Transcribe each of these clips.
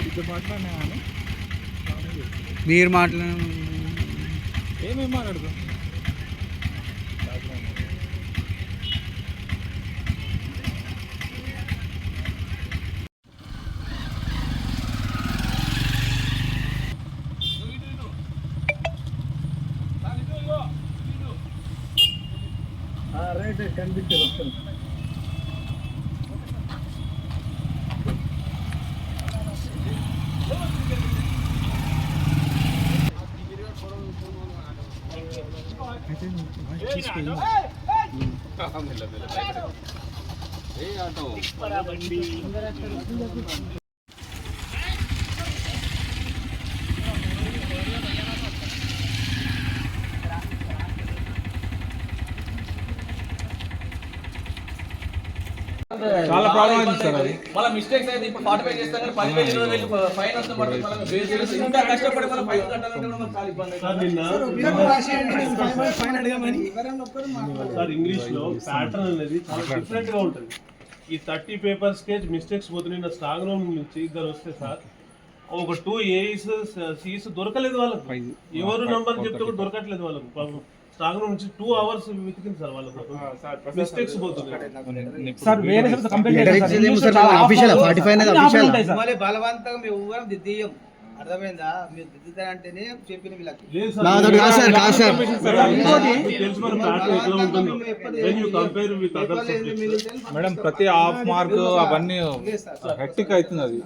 ఇద్దరు మాట్లాడినా కానీ మీరు మాట్లాడ ఏమేమి మాట్లాడతాం రైట్ కనిపించారు వస్తాను చాలా ప్రాబ్లం అయింది సార్ అది మళ్ళీ మిస్టేక్స్ అయితే ఇప్పుడు 45 చేస్తాం కానీ 10,000 20,000 ఫైన్ వస్తుంది మరి మనం బేస్ చేసి ఇంకా కష్టపడి మనం ఫైన్ కట్టాలంటే మనం చాలా ఇబ్బంది సార్ ఇంగ్లీష్ లో ప్యాటర్న్ అనేది చాలా డిఫరెంట్ గా ఉంటుంది ఈ 30 పేపర్స్ కే మిస్టేక్స్ పోతున్నాయి నా స్ట్రాంగ్ రూమ్ నుంచి ఇద్దరు వస్తే సార్ ఒక 2 ఏఈస్ సీస్ దొరకలేదు వాళ్ళకు ఎవరు నంబర్ చెప్తే కూడా దొరకట్లేదు వాళ్ళకు స్ట్రాంగ్ రూమ్ నుంచి 2 hours వెతికింది సార్ వాళ్ళకు మిస్టేక్స్ పోతున్నాయి సార్ వేరే కంప్లైంట్ ఆఫీషియల్ 45 అనేది ఆఫీషియల్ మళ్ళీ బలవంతంగా మేము ఊరం దిద్దియం అర్థమైందా మీరు దిద్దుతారంటేనే చెప్పిన వీళ్ళకి నాదొకటి కాదు సార్ కాదు సార్ తెలుసు మన ప్యాటర్న్ ఎట్లా ఉంటుంది when you compare with other subjects madam ప్రతి హాఫ్ మార్క్ అవన్నీ హెక్టిక్ అవుతుంది అది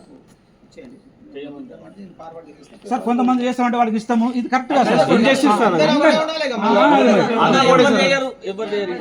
సార్ కొంతమంది చేస్తామంటే వాళ్ళకి ఇస్తాము ఇది కరెక్ట్ గా సార్ అందరూ ఎవరు చేయరు